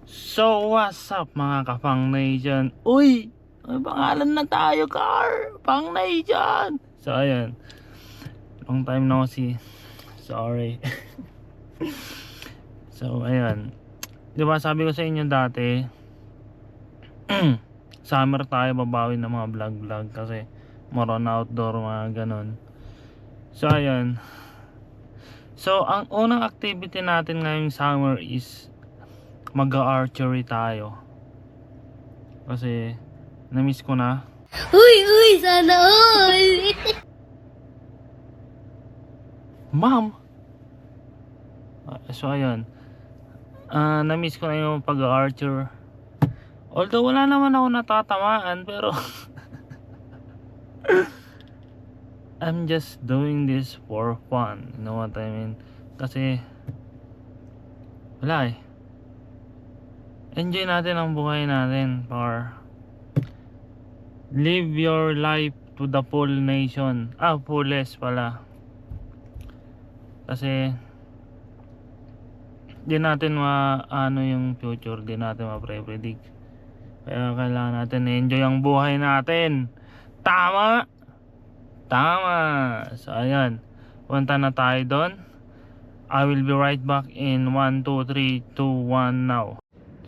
So what's up mga ka-Pang Nation? Uy! May pangalan na tayo, car! Pang Nation! So ayun, long time no see. Sorry. So ayun, di ba sabi ko sa inyo dati, summer tayo babawi ng mga vlog kasi more on outdoor, mga ganon. So ayun, so ang unang activity natin ngayong summer is mag-archery tayo kasi na-miss ko na. Uy, uy, sana all! Ma'am! So ayun, na-miss ko na yung pag-archer. Although wala naman ako natatamaan, pero I'm just doing this for fun. You know what I mean? Kasi wala eh. Enjoy natin ang buhay natin, par. Live your life to the full nation. Fullest pala. Kasi di natin ano yung future, di natin ma-predict. Kaya kailangan natin enjoy ang buhay natin. Tama? Tama. So ayan, punta na tayo doon. I will be right back in 1, 2, 3, 2, 1 now.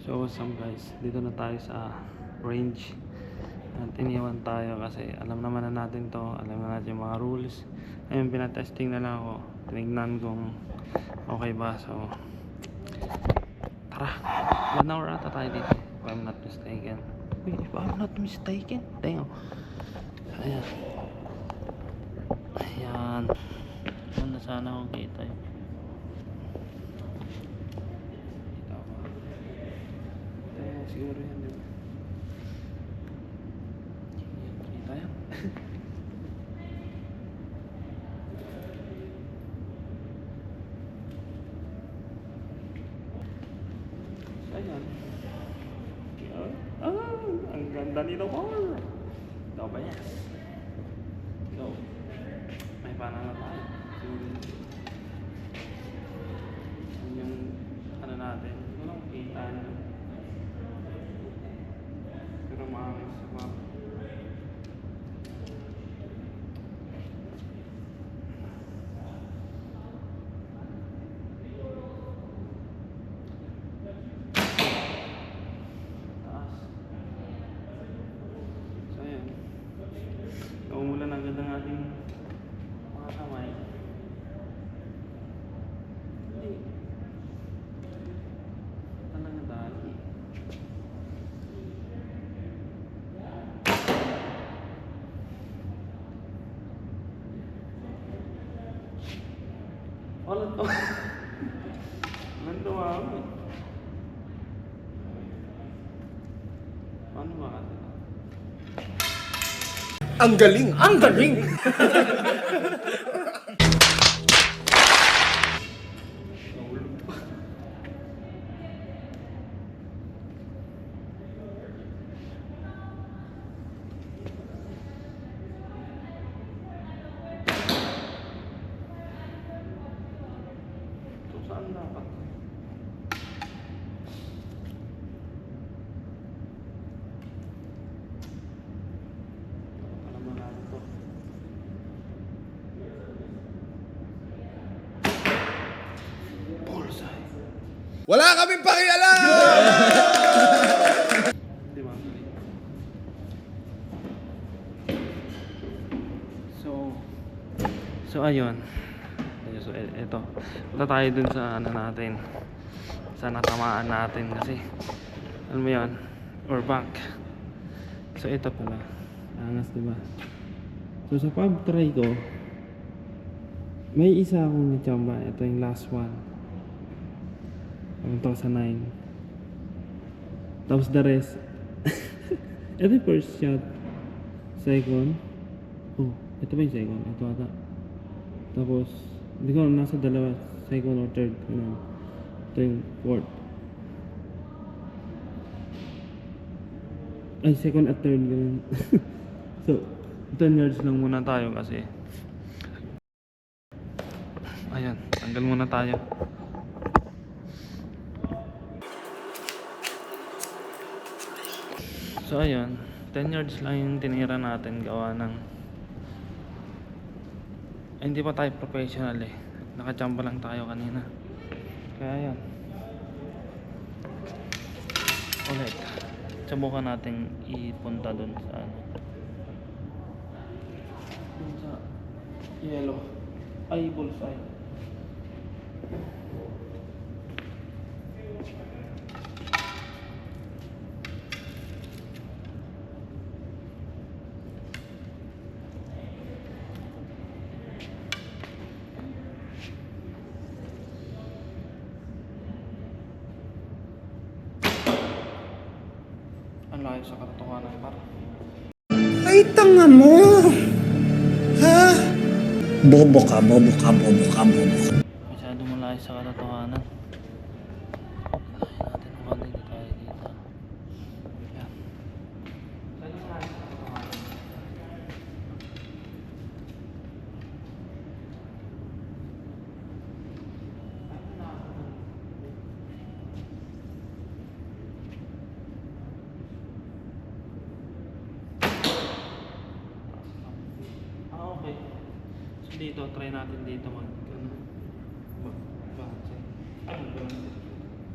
So what's up guys, dito na tayo sa range at iniwan tayo kasi alam naman na natin to, alam na natin yung mga rules. Ayun, pinatesting na lang ako, tinignan kung okay ba. So tara, 1 hour ata tayo dito if I'm not mistaken. Wait, if I'm not mistaken, damn. Ayan, ayan, muna sana akong kita eh. Siguro yan, diba? Kita yan. Ayan. Ang ganda nito, par. Ito ba yan? So, may panang na tayo. Yan yung ano natin. Walang kita na. Pero maayos sa mga taas. So ayan, naumulan agad ang ating mga kamay. Hindi talaga dali. Wala to. Nandawa ako eh. Paano ba kasi? Ang galing! Ang galing! So saan dapat? Dapat naman natin to. Bullseye. Wala kaming pakialam! Di ba? So ayun. So eto. Punta tayo dun sa ano natin. Sa natamaan natin kasi alam mo yun, we're back. So ito pala. Angas, diba? So sa pub try ko, may isa akong nachamba. Ito yung last one. Ang 2009. Tapos the rest. Ito yung first shot. Second. Oh, ito ba yung second? Ito ata. Tapos, hindi ko alam, nasa dalawa. Second or third. Ano. Ito yung fourth. Ay, second at third. Ganun. So, 10 yards lang muna tayo kasi. Ayan, tanggal muna tayo. So ayun, 10 yards lang yung tinira natin gawa ng hindi pa tayo professional eh. Nakachamba lang tayo kanina. Kaya yan. Ulit. Subukan natin ipunta dun sa ano. Dun sa yellow. Ay, bullseye. Ang layo sa katotohanan para. Ay, tanga mo! Ha? Bobo ka, bobo ka, bobo ka, bobo ka. Masyado malayo sa katotohanan. Layo natin ang konti, hindi tayo dito. Yan. Masyado malayo sa katotohanan. Okay. So dito, try natin dito mag ano.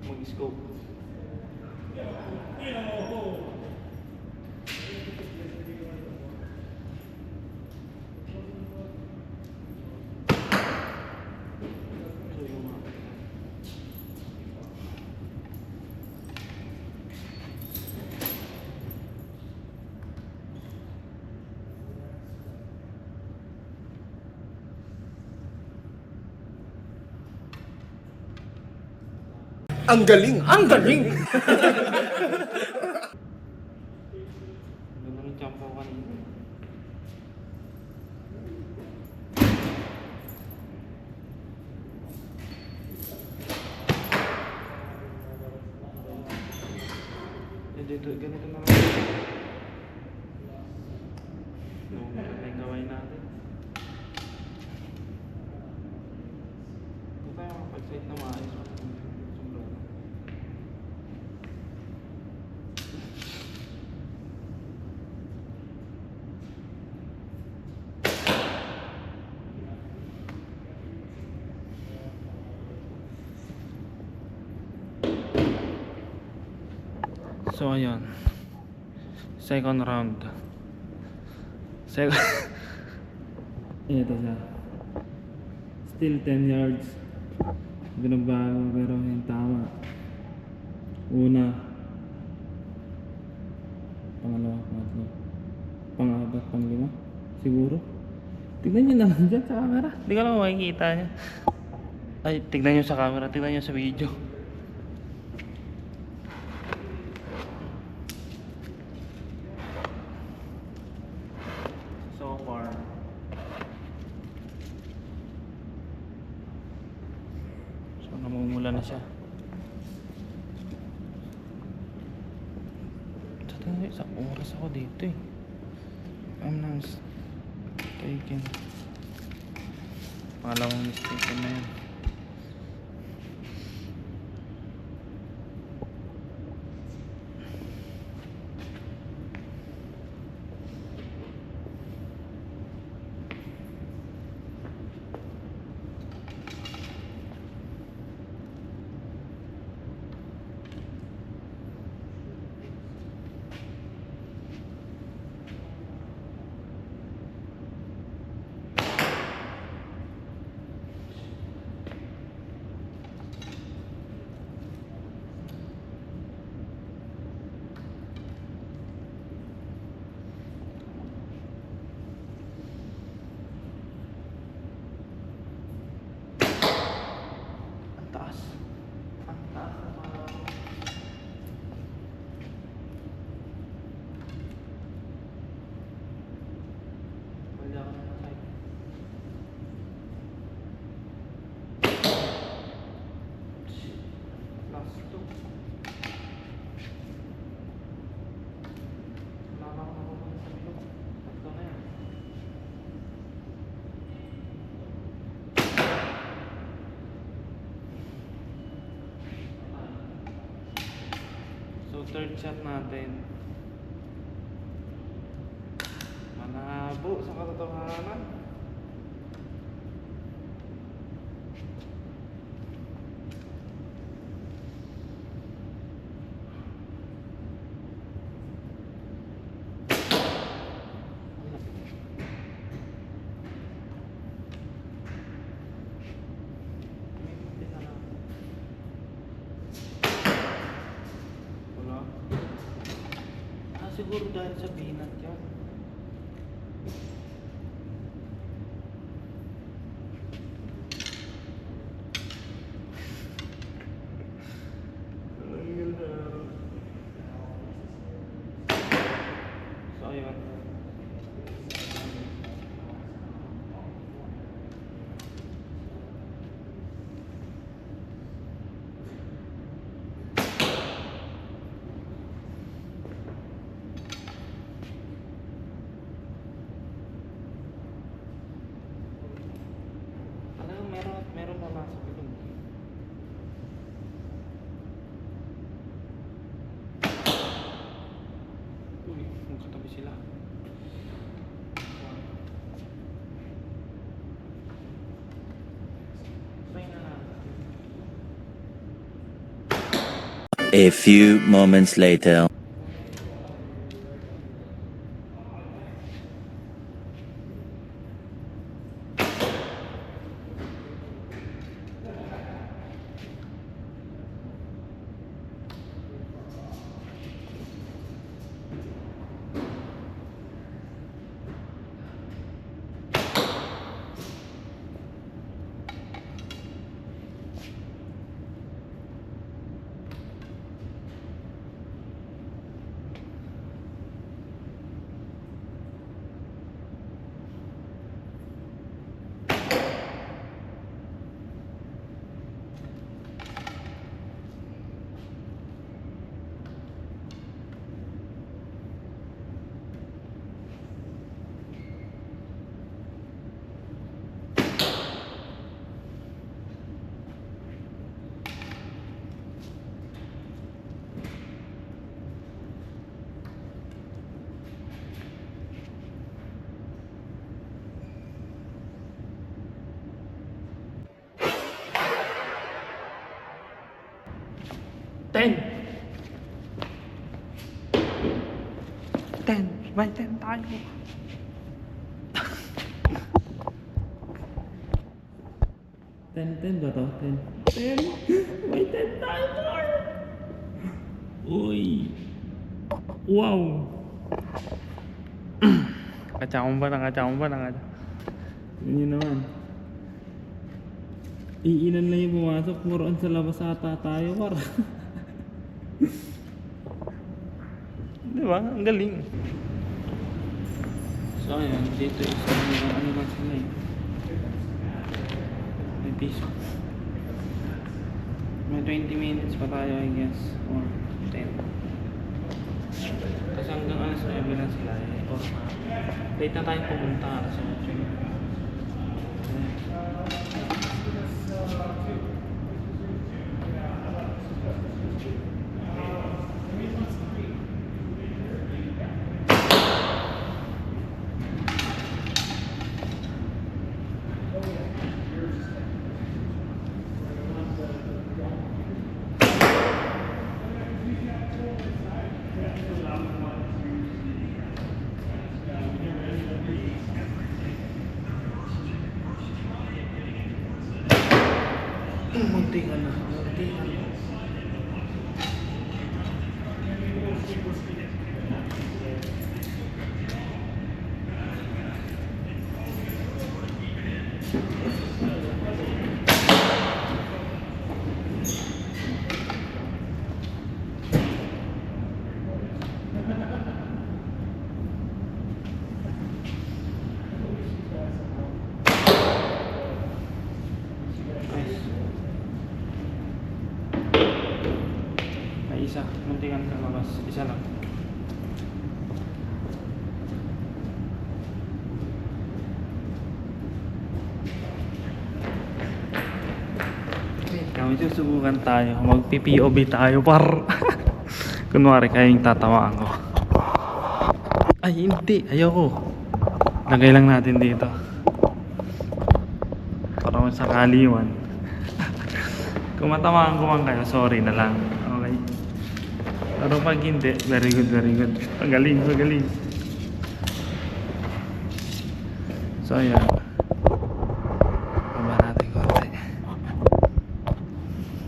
Mag-scope. So yung Ang galing! Ang galing! ganda ng jump ko kanina. Dito, ganito na lang. Maganda yung gawin natin. Ito tayo makapag-site na maayos. Sobrang. So ayun, second round. Second ito siya. Still 10 yards. Binabago pero yung tama. Una, pangalawa, pangatlo, pang-apat, pang-lima siguro. Tignan nyo naman dyan sa camera. Hindi ko lang makikita niya. Ay, tignan nyo sa camera, tignan nyo sa video. So far, so namumula na siya. Sa tingin, isang oras ako dito eh. I'm not mistaken. Pangalawang mistaken na yan. So third shot natin Malabo sa katotohanan. Wala. Siguro dahil sa binat yun. So, ayun. Talagang meron wala sa bilog. Uy, magkatabi sila. Try na natin. A few moments later. Ten! May 10 tayo. Ten ba to? 10. May 10 tayo, par! Uy! Wow! Nakachakong ba? Yun naman. Iinan lang yung pumasok. Muroon sa labas ata tayo, par. Diba? Ang galing. So ayan, dito is ano ba sila eh. May piso. May 20 minutes pa tayo I guess. Or 10. Kasi hanggang alas 9 lang sila eh. Or late na tayo pumunta alas 8. Munti ka na. Isa, muntikan ka labas. Isa lang. Kami susubukan tayo. Mag-PPOB tayo par. Kunwari kayong tatawaan ko. Ay hindi, ayoko. Lagay lang natin dito. Para masakaliwan. Kung matamaan ko man kayo, sorry na lang. Okay? Pero pag hindi, very good, very good. Pagaling, pagaling. So, ayan. Baba natin konti.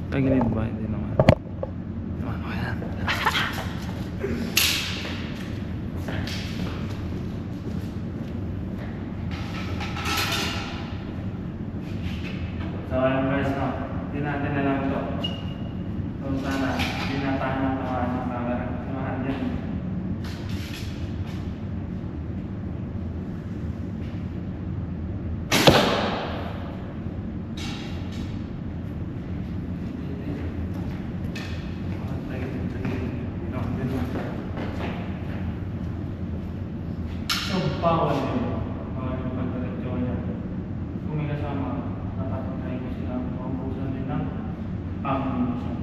Tagilid ba? Hindi naman. Naman ko yan. So, ayun guys, no? Hindi natin alam ito. So, sana, hindi na tayo natamaan ng camera. Samahan yan. So, bawal yun. Bawal yung pagdiretso niya. Kung may kasama, napapatay ko silang paubusan din ng ammunition.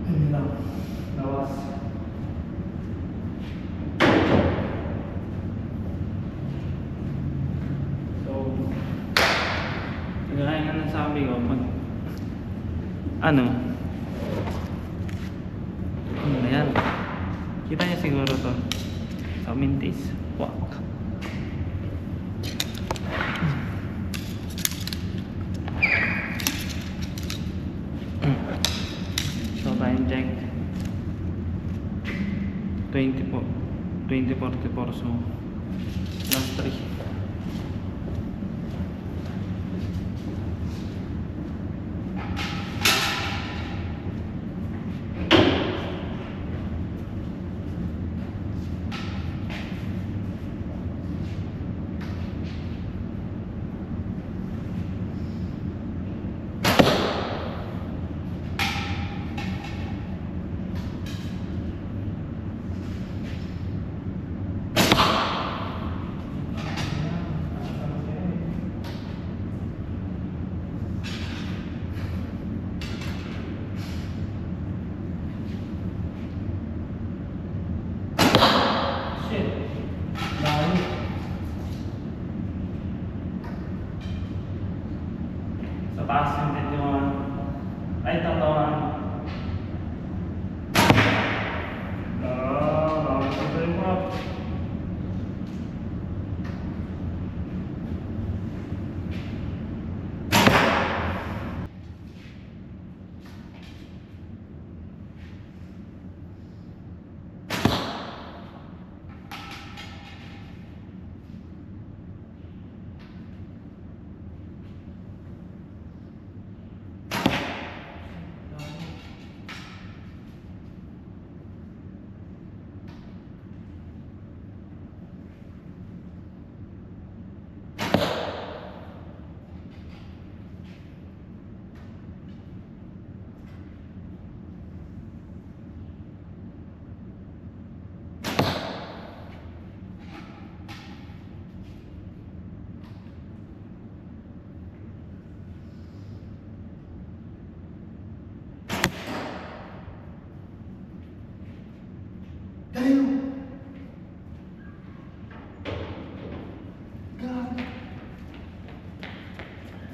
Hindi lang. Lawas. So, gaya nga ng sabi ko, ano na yan? Kita niya siguro to sa mintis. Wak. So, time check 20:44. So, last 3. Sa taas yung 21. Ay, tatawan. Bakit sa tayo mo? Tayo! Gag!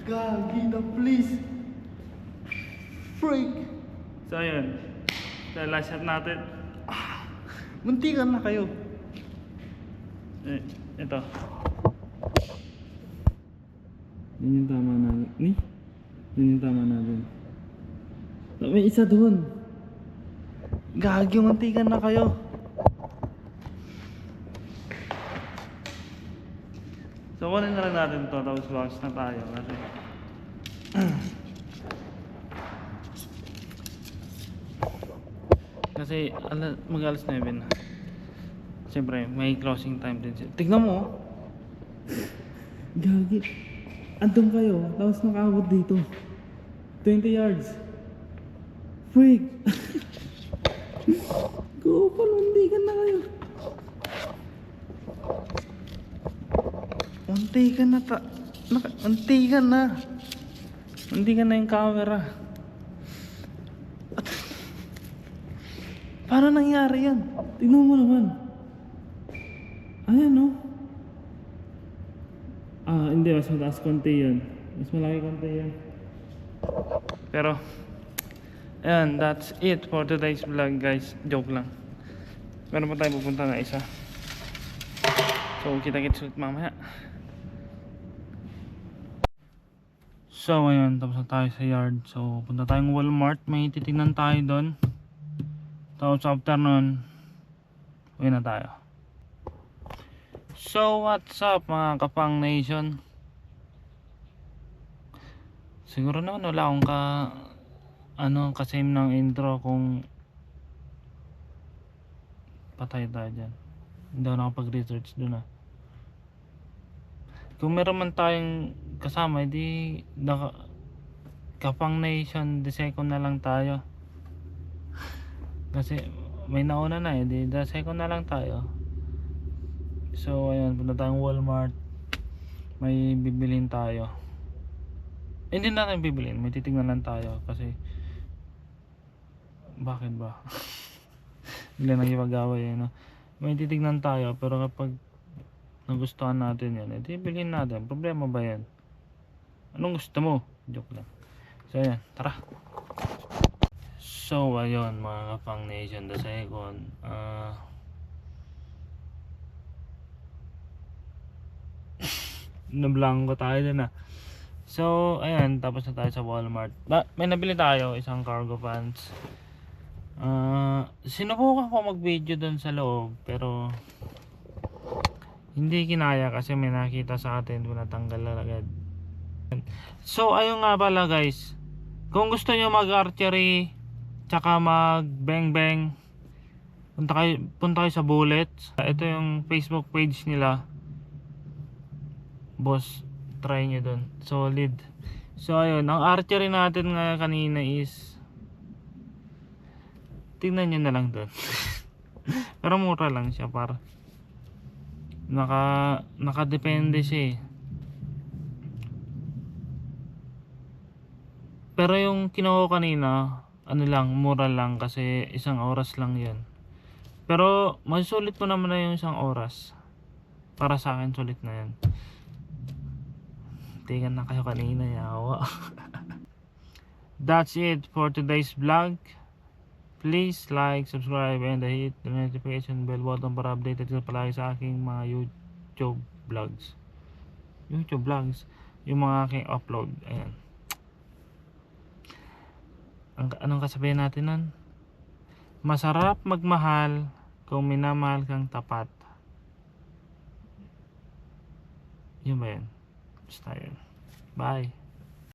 Gagi na, please! Freak! So, ayun. Sa last shot natin. Muntikan na kayo. Ito. Yan yung tama natin. Yan yung tama natin. May isa doon. Gagi, muntikan na kayo. So kunin na lang natin to, tapos box na tayo kasi kasi mag-alas 9 na. Siyempre may closing time din siya. Tignan mo. Gagi. Andun kayo, tapos nakaabot dito. 20 yards. Freak. Go, palundikan na kayo. Untikan na untikan na. Untikan na yung camera. Paano nangyari yan? Tignan mo naman. Ayan, no? Hindi. Mas mataas konti yun. Mas malaki konti yun. Pero, ayan, that's it for today's vlog, guys. Joke lang. Meron pa tayo pupunta na isa. So, kita-kits ulit mamaya. So, ayun. Tapos na tayo sa yard. So, punta tayong Walmart. May titignan tayo doon. Tapos after nun, uwi na tayo. So, what's up mga Kapang Nation? Siguro naman wala akong kasame ng intro kung patay tayo dyan. Hindi ako nakapag-research doon ah. Kung meron man tayong kasama, edi Kapang Nation, the second na lang tayo. Kasi may nauna na eh, di the second na lang tayo. So ayan, punta tayong Walmart. May bibilin tayo. Hindi natin bibilin, may titignan lang tayo kasi bakit ba? Bigla nagipag-away eh, no? May titignan tayo pero kapag nagustuhan natin yan, edi bilhin natin. Problema ba yan? Anong gusto mo? Joke lang. So ayan, tara. So ayun mga Kapang Nation, the second nablangko tayo dun ah. So ayan, tapos na tayo sa Walmart. May nabili tayo, isang cargo pants. Sinubukan ko mag video dun sa loob pero hindi kinaya kasi may nakita sa atin, pinatanggal agad. So ayun nga pala guys, kung gusto nyo mag archery tsaka mag bang bang, punta kayo sa Bullets. Ito yung Facebook page nila, boss, try nyo dun, solid. So ayun, ang archery natin nga kanina is, tignan nyo na lang dun. Pero mura lang siya, para nakadepende siya eh. Pero yung kinuha ko kanina, ano lang, mura lang kasi isang oras lang yun. Pero masulit mo naman na yung isang oras. Para sa akin sulit na yan. Tingnan na kayo kanina, yawa. That's it for today's vlog. Please like, subscribe, and hit the notification bell button para updated ka palagi sa aking mga YouTube vlogs. Yung mga aking upload. Ayan. Anong kasabihan natin nun? Masarap magmahal kung minamahal kang tapat. Yun ba yun? Basta yun. Bye.